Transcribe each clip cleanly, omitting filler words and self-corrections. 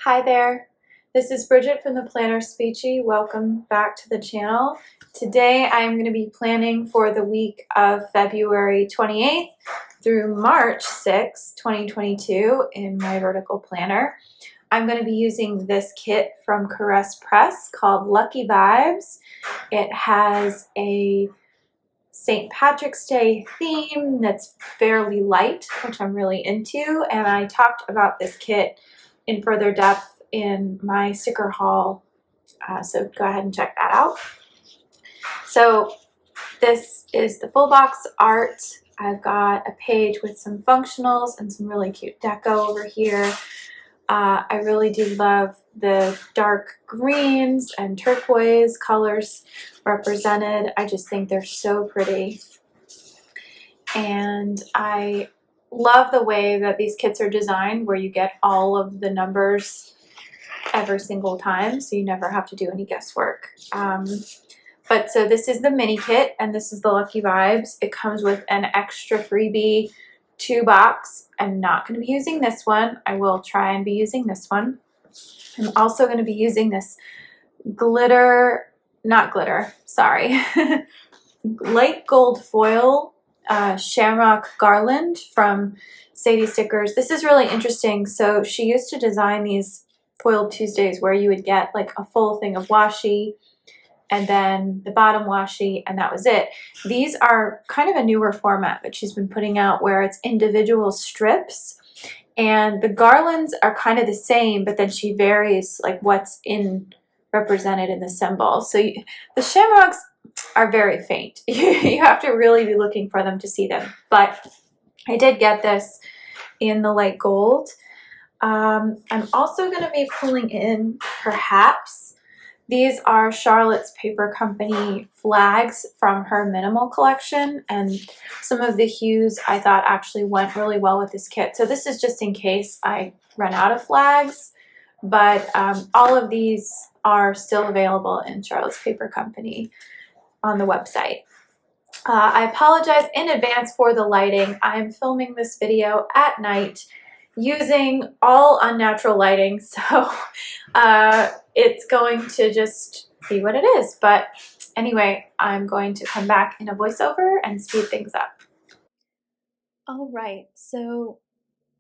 Hi there, this is Bridget from the PlannerSpeechie. Welcome back to the channel. Today I'm going to be planning for the week of February 28th through March 6th, 2022 in my vertical planner. I'm going to be using this kit from Caress Press called Lucky Vibes. It has a St. Patrick's Day theme that's fairly light, which I'm really into, and I talked about this kit in further depth in my sticker haul, so go ahead and check that out. So this is the full box art. I've got a page with some functionals and some really cute deco over here. I really do love the dark greens and turquoise colors represented. I just think they're so pretty. And I love the way that these kits are designed where you get all of the numbers every single time, so you never have to do any guesswork. So this is the mini kit, and this is the Lucky Vibes. It comes with an extra freebie 2-box. I'm not going to be using this one. I will try and be using this one. I'm also going to be using this light gold foil shamrock garland from Sadie Stickers. This is really interesting. So she used to design these foiled Tuesdays where you would get like a full thing of washi and then the bottom washi, and that was it. These are kind of a newer format that she's been putting out where it's individual strips, and the garlands are kind of the same, but then she varies like what's represented in the symbol. So the shamrocks are very faint. You have to really be looking for them to see them, but I did get this in the light gold. I'm also going to be pulling in perhaps these are Charlotte's Paper Company flags from her minimal collection, and some of the hues I thought actually went really well with this kit. So this is just in case I run out of flags, but all of these are still available in Charlotte's Paper Company on the website. I apologize in advance for the lighting. I'm filming this video at night using all unnatural lighting, so it's going to just be what it is. But anyway, I'm going to come back in a voiceover and speed things up. All right, so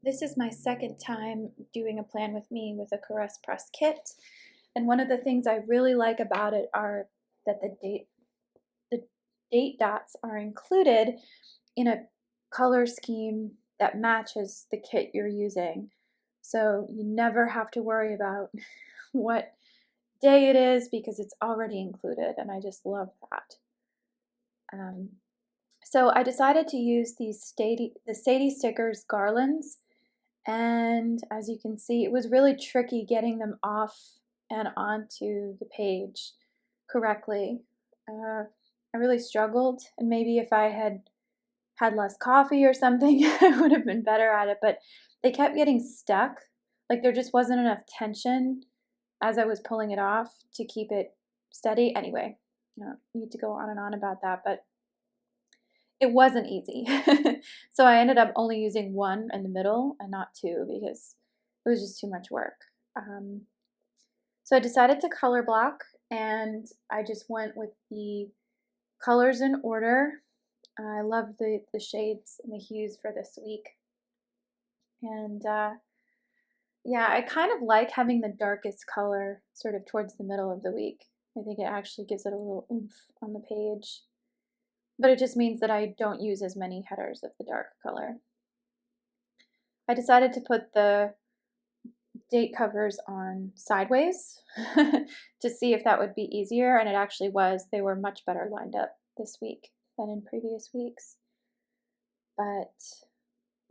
this is my second time doing a plan with me with a Caress Press kit, and one of the things I really like about it are that the date dots are included in a color scheme that matches the kit you're using. So you never have to worry about what day it is because it's already included, and I just love that. So I decided to use the Sadie Stickers garlands, and as you can see, it was really tricky getting them off and onto the page correctly. I really struggled, and maybe if I had less coffee or something, I would have been better at it, but they kept getting stuck. Like there just wasn't enough tension as I was pulling it off to keep it steady. Anyway, I don't need to go on and on about that, but it wasn't easy. So I ended up only using one in the middle and not two because it was just too much work. So I decided to color block, and I just went with the colors in order. I love the shades and the hues for this week. And yeah, I kind of like having the darkest color sort of towards the middle of the week. I think it actually gives it a little oomph on the page. But it just means that I don't use as many headers of the dark color. I decided to put the date covers on sideways to see if that would be easier, and it actually was. They were much better lined up this week than in previous weeks. But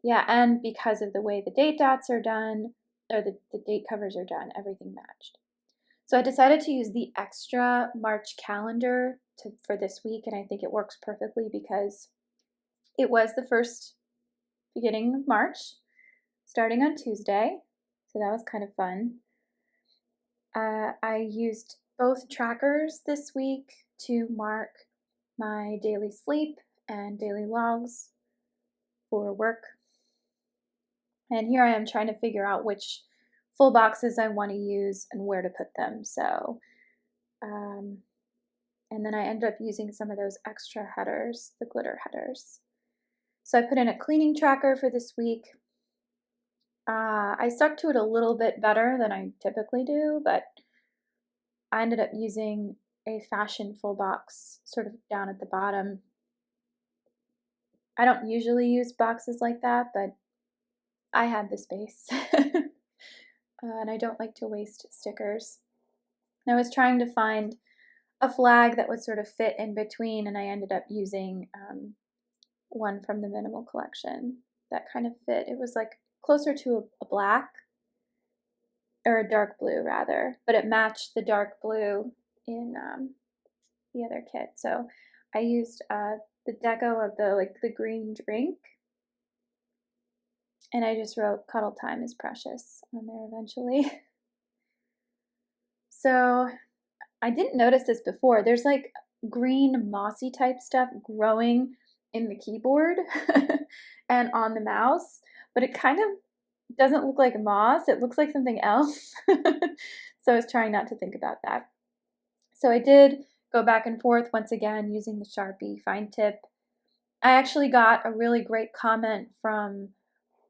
yeah, and because of the way the date dots are done, or the date covers are done, everything matched. So I decided to use the extra March calendar for this week, and I think it works perfectly because it was the first beginning of March, starting on Tuesday, so that was kind of fun. I used both trackers this week to mark my daily sleep and daily logs for work. And here I am trying to figure out which full boxes I want to use and where to put them. So, and then I ended up using some of those extra headers, the glitter headers. So I put in a cleaning tracker for this week. I stuck to it a little bit better than I typically do, but I ended up using a fashion full box sort of down at the bottom. I don't usually use boxes like that, but I had the space. And I don't like to waste stickers. And I was trying to find a flag that would sort of fit in between, and I ended up using one from the Minimal collection that kind of fit. It was like closer to a black, or a dark blue rather, but it matched the dark blue in the other kit. So I used the deco of the green drink, and I just wrote "Cuddle time is precious" on there eventually. So I didn't notice this before. There's like green mossy type stuff growing in the keyboard and on the mouse, but it kind of doesn't look like moss. It looks like something else. So I was trying not to think about that. So I did go back and forth once again using the Sharpie fine tip. I actually got a really great comment from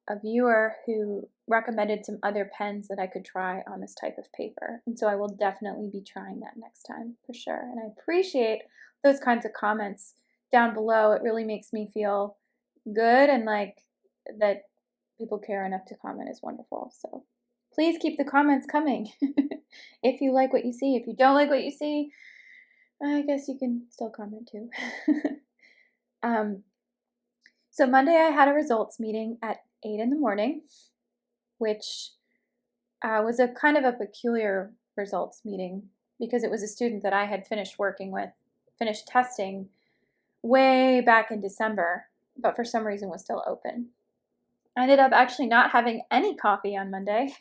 a viewer who recommended some other pens that I could try on this type of paper. And so I will definitely be trying that next time for sure. And I appreciate those kinds of comments down below. It really makes me feel good, and like that people care enough to comment is wonderful. So please keep the comments coming. If you like what you see. If you don't like what you see, I guess you can still comment too. So Monday I had a results meeting at 8 in the morning, which was a kind of a peculiar results meeting because it was a student that I had finished testing way back in December, but for some reason was still open. I ended up actually not having any coffee on Monday,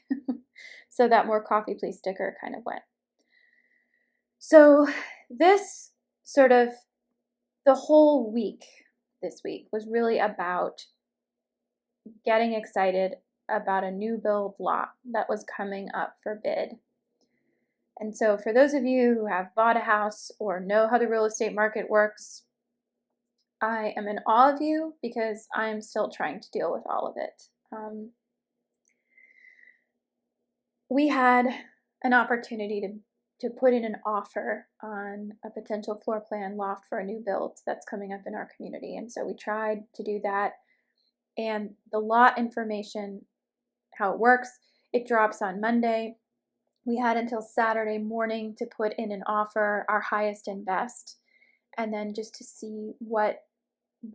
so that "more coffee please" sticker kind of went. So this sort of, the whole week this week was really about getting excited about a new build lot that was coming up for bid. And so for those of you who have bought a house or know how the real estate market works, I am in awe of you because I'm still trying to deal with all of it. We had an opportunity to put in an offer on a potential floor plan loft for a new build that's coming up in our community. And so we tried to do that. And the lot information, how it works, it drops on Monday. We had until Saturday morning to put in an offer, our highest and best, and then just to see what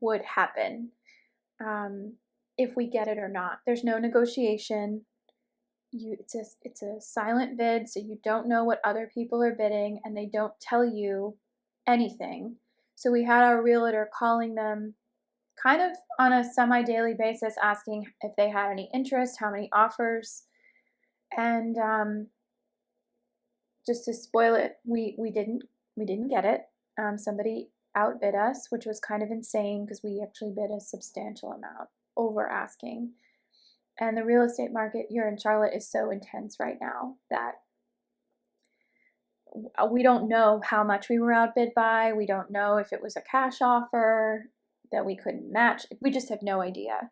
would happen if we get it or not. There's no negotiation. It's a silent bid, so you don't know what other people are bidding, and they don't tell you anything. So we had our realtor calling them kind of on a semi-daily basis, asking if they had any interest, how many offers, and just to spoil it, we didn't get it. Somebody outbid us, which was kind of insane because we actually bid a substantial amount over asking. And the real estate market here in Charlotte is so intense right now that we don't know how much we were outbid by. We don't know if it was a cash offer that we couldn't match. We just have no idea.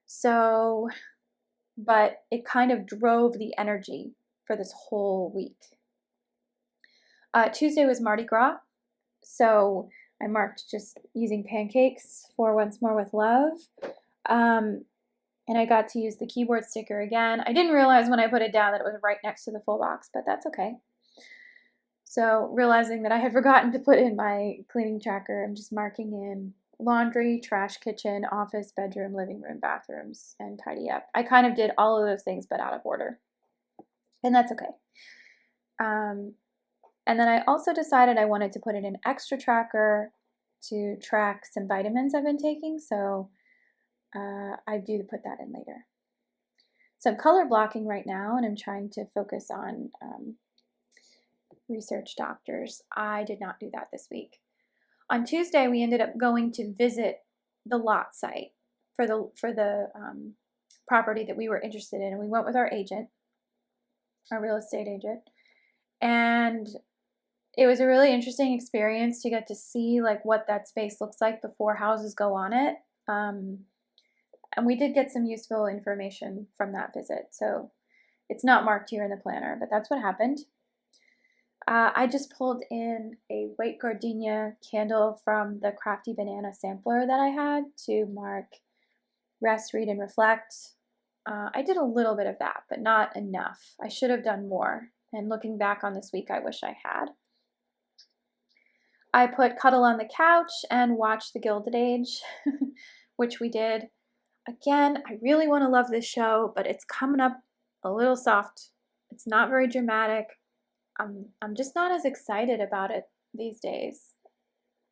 So, but it kind of drove the energy for this whole week. Tuesday was Mardi Gras, so I marked just using pancakes for "Once More with Love." And I got to use the keyboard sticker again. I didn't realize when I put it down that it was right next to the full box, but that's okay. So realizing that I had forgotten to put in my cleaning tracker, I'm just marking in laundry, trash, kitchen, office, bedroom, living room, bathrooms, and tidy up. I kind of did all of those things, but out of order. And that's okay. And then I also decided I wanted to put in an extra tracker to track some vitamins I've been taking. So I do put that in later. So I'm color blocking right now, and I'm trying to focus on research doctors. I did not do that this week. On Tuesday, we ended up going to visit the lot site for the property that we were interested in, and we went with our agent. a real estate agent. And it was a really interesting experience to get to see like what that space looks like before houses go on it. And we did get some useful information from that visit. So it's not marked here in the planner, but that's what happened. I just pulled in a white gardenia candle from the Crafty Banana sampler that I had to mark rest, read, and reflect. I did a little bit of that, but not enough. I should have done more. And looking back on this week, I wish I had. I put Cuddle on the couch and watch The Gilded Age, which we did. Again, I really want to love this show, but it's coming up a little soft. It's not very dramatic. I'm just not as excited about it these days.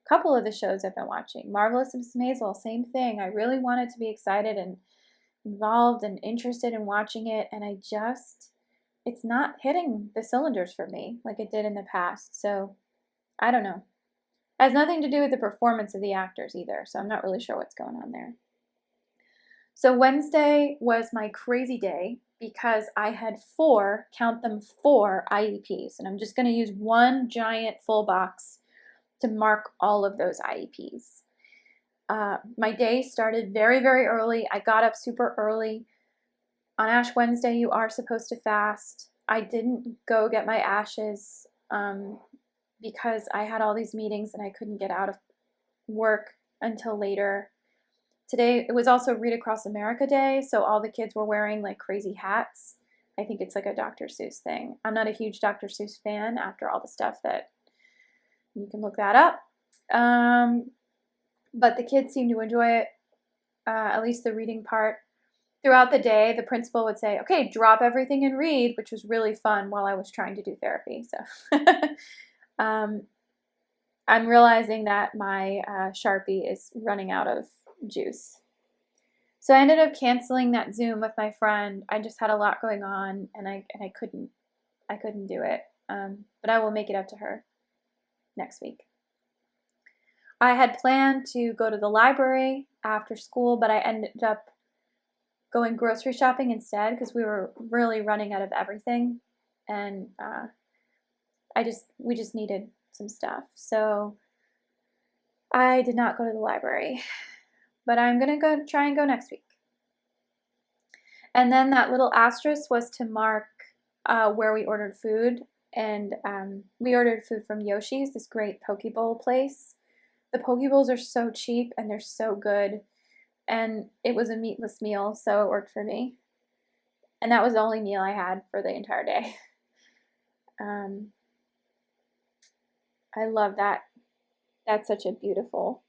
A couple of the shows I've been watching, Marvelous Miss Maisel, same thing. I really wanted to be excited and involved and interested in watching it, and it's not hitting the cylinders for me like it did in the past. So I don't know. It has nothing to do with the performance of the actors either, so I'm not really sure what's going on there. So Wednesday was my crazy day because I had count them, four IEPs, and I'm just going to use one giant full box to mark all of those IEPs. My day started very, very early. I got up super early. On Ash Wednesday, you are supposed to fast. I didn't go get my ashes because I had all these meetings and I couldn't get out of work until later. Today, it was also Read Across America Day, so all the kids were wearing like crazy hats. I think it's like a Dr. Seuss thing. I'm not a huge Dr. Seuss fan after all the stuff that you can look that up. But the kids seemed to enjoy it, at least the reading part. Throughout the day, the principal would say, okay, drop everything and read, which was really fun while I was trying to do therapy. So I'm realizing that my Sharpie is running out of juice. So I ended up canceling that Zoom with my friend. I just had a lot going on and I couldn't do it. But I will make it up to her next week. I had planned to go to the library after school, but I ended up going grocery shopping instead because we were really running out of everything, and we just needed some stuff. So I did not go to the library, but I'm gonna try and go next week. And then that little asterisk was to mark where we ordered food, and we ordered food from Yoshi's, this great poke bowl place. The poke bowls are so cheap and they're so good. And it was a meatless meal, so it worked for me. And that was the only meal I had for the entire day. I love that. That's such a beautiful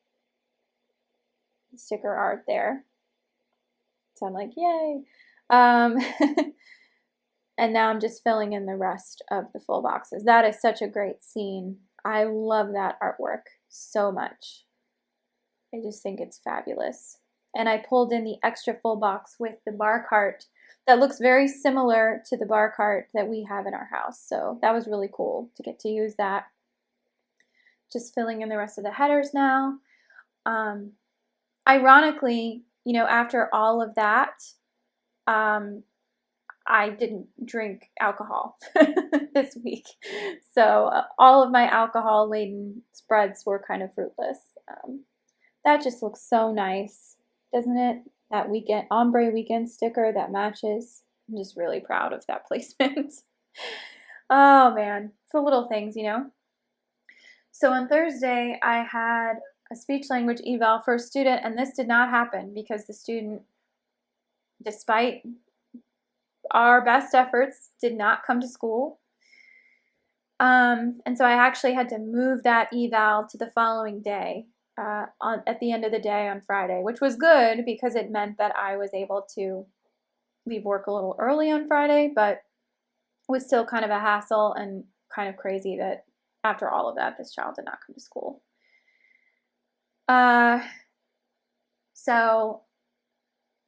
sticker art there. So I'm like, yay. And now I'm just filling in the rest of the full boxes. That is such a great scene. I love that artwork so much. I just think it's fabulous. And I pulled in the extra full box with the bar cart that looks very similar to the bar cart that we have in our house. So that was really cool to get to use that. Just filling in the rest of the headers now. Ironically, after all of that, I didn't drink alcohol this week. So all of my alcohol-laden spreads were kind of fruitless. That just looks so nice, doesn't it? That weekend, ombre weekend sticker that matches. I'm just really proud of that placement. Oh man, it's the little things, So on Thursday, I had a speech language eval for a student, and this did not happen because the student, despite our best efforts, did not come to school. And so I actually had to move that eval to the following day, at the end of the day on Friday, which was good because it meant that I was able to leave work a little early on Friday, but it was still kind of a hassle and kind of crazy that after all of that, this child did not come to school. So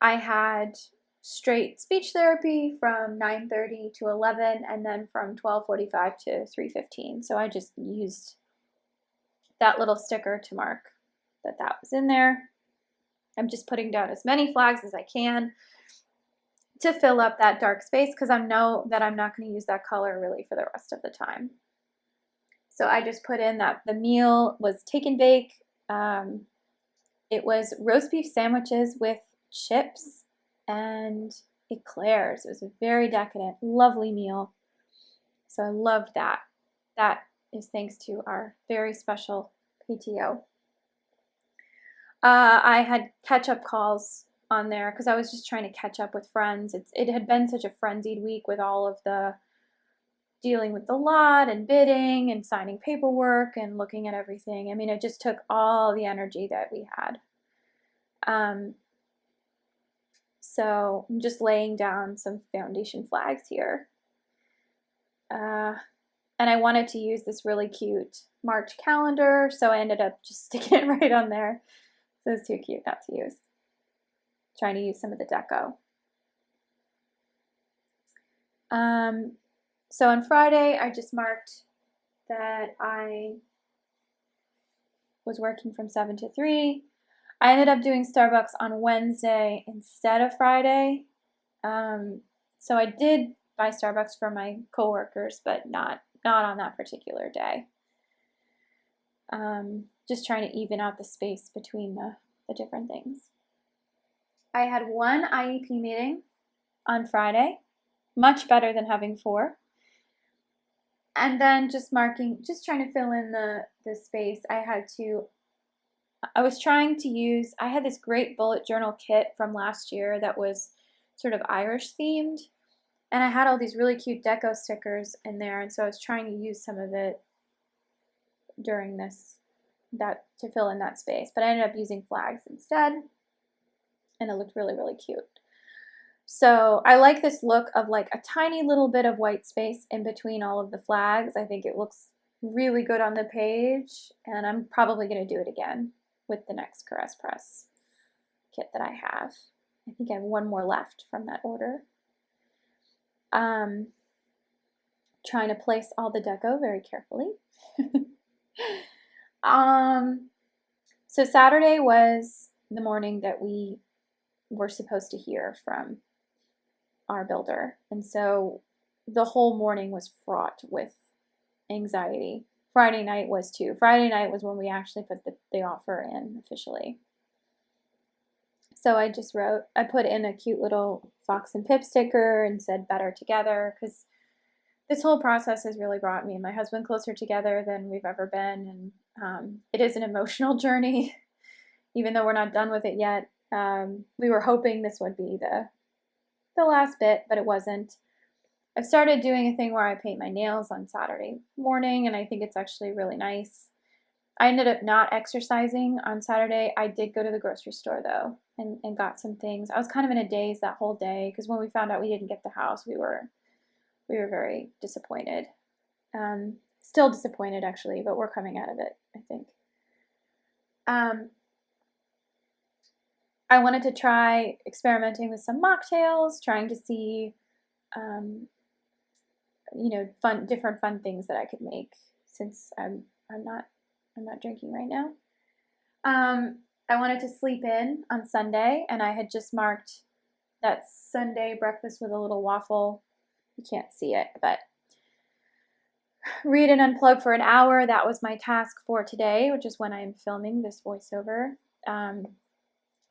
I had straight speech therapy from 9:30 to 11 and then from 12:45 to 3:15. So I just used that little sticker to mark that was in there. I'm just putting down as many flags as I can. to fill up that dark space, because I know that I'm not going to use that color really for the rest of the time. So I just put in that the meal was take and bake. It was roast beef sandwiches with chips and eclairs. It was a very decadent, lovely meal. So I loved that. That is thanks to our very special PTO. I had catch-up calls on there because I was just trying to catch up with friends. It had been such a frenzied week with all of the dealing with the lot and bidding and signing paperwork and looking at everything. I mean, it just took all the energy that we had. So I'm just laying down some foundation flags here. And I wanted to use this really cute March calendar, so I ended up just sticking it right on there. So it's too cute not to use. Trying to use some of the deco. So on Friday, I just marked that I was working from 7 to 3. I ended up doing Starbucks on Wednesday instead of Friday. So I did buy Starbucks for my coworkers, but not on that particular day. Just trying to even out the space between the different things. I had one IEP meeting on Friday, much better than having 4. And then just trying to fill in the space. I had this great bullet journal kit from last year that was sort of Irish themed. And I had all these really cute deco stickers in there. And so I was trying to use some of it during to fill in that space. But I ended up using flags instead. And it looked really, really cute. So I like this look of like a tiny little bit of white space in between all of the flags. I think it looks really good on the page. And I'm probably going to do it again with the next Caress Press kit that I have. I think I have one more left from that order. Trying to place all the deco very carefully. So Saturday was the morning that we were supposed to hear from our builder. And so the whole morning was fraught with anxiety. Friday night was too. Friday night was when we actually put the offer in officially. So I put in a cute little Fox and Pip sticker and said better together, because this whole process has really brought me and my husband closer together than we've ever been. And it is an emotional journey, even though we're not done with it yet. We were hoping this would be the last bit, but it wasn't. I've started doing a thing where I paint my nails on Saturday morning, and I think it's actually really nice. I ended up not exercising on Saturday. I did go to the grocery store though and got some things. I was kind of in a daze that whole day because when we found out we didn't get the house, we were very disappointed. Still disappointed actually, but we're coming out of it, I think. I wanted to try experimenting with some mocktails, trying to see, different fun things that I could make since I'm not drinking right now. I wanted to sleep in on Sunday, and I had just marked that Sunday breakfast with a little waffle. You can't see it, but read and unplug for an hour. That was my task for today, which is when I'm filming this voiceover.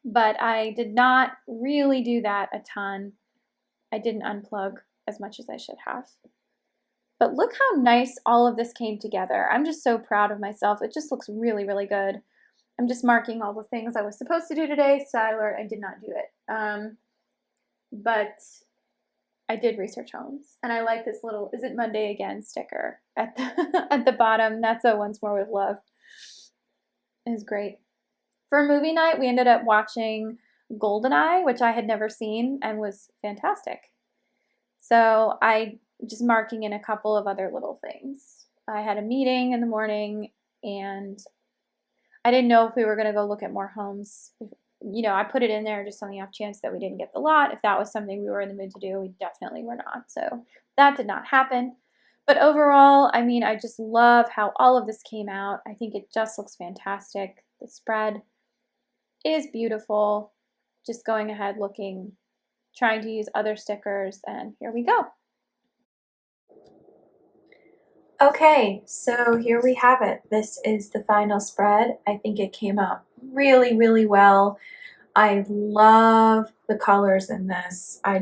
But I did not really do that a ton. I didn't unplug as much as I should have. But look how nice all of this came together. I'm just so proud of myself. It just looks really, really good. I'm just marking all the things I was supposed to do today. Sadler, I did not do it. But I did research homes. And I like this little, is it Monday again sticker at the bottom. That's a once more with love. It is great. For movie night, we ended up watching Goldeneye, which I had never seen and was fantastic. So I just marking in a couple of other little things. I had a meeting in the morning and I didn't know if we were going to go look at more homes. I put it in there just on the off chance that we didn't get the lot. If that was something we were in the mood to do, we definitely were not. So that did not happen. But overall, I mean, I just love how all of this came out. I think it just looks fantastic. The spread is beautiful. Just going ahead looking trying to use other stickers, and here we go. Okay, so here we have it. This is the final spread. I think it came out really, really well. I love the colors in this. I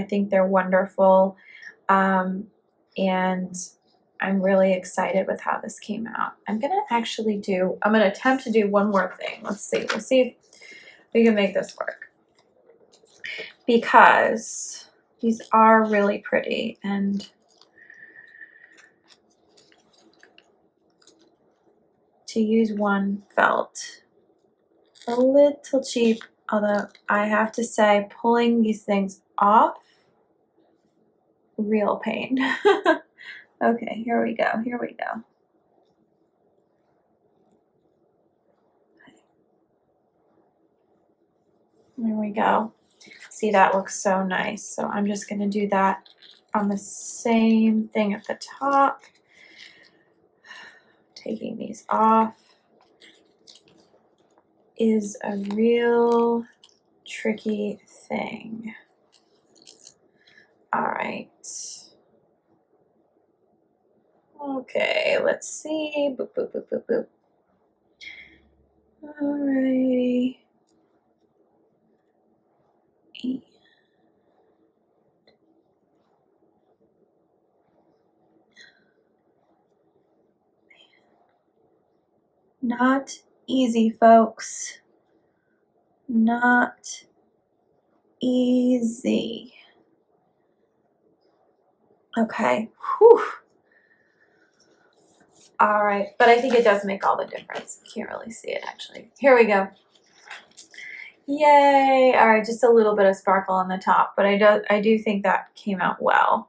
think they're wonderful. And I'm really excited with how this came out. I'm gonna attempt to do one more thing. Let's see, we'll see if we can make this work. Because these are really pretty, and to use one felt a little cheap, although I have to say pulling these things off, real pain. Okay, here we go. There we go. See, that looks so nice. So I'm just going to do that on the same thing at the top. Taking these off is a real tricky thing. All right. Okay, let's see. Boop, boop, boop, boop, boop. All right. Not easy, folks. Not easy. Okay. Whew. All right, but I think it does make all the difference. Can't really see it actually. Here we go. Yay! All right, just a little bit of sparkle on the top, but I do think that came out well.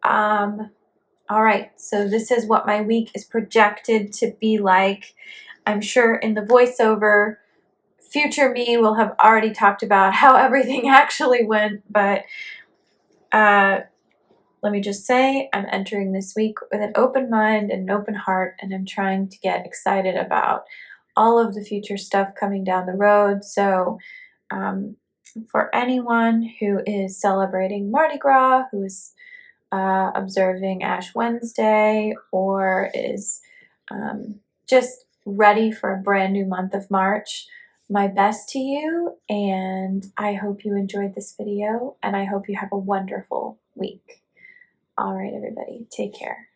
All right, so this is what my week is projected to be like. I'm sure in the voiceover, future me will have already talked about how everything actually went, but let me just say I'm entering this week with an open mind and an open heart, and I'm trying to get excited about all of the future stuff coming down the road. So for anyone who is celebrating Mardi Gras, who's observing Ash Wednesday, or is just ready for a brand new month of March, my best to you, and I hope you enjoyed this video, and I hope you have a wonderful week. All right, everybody, take care.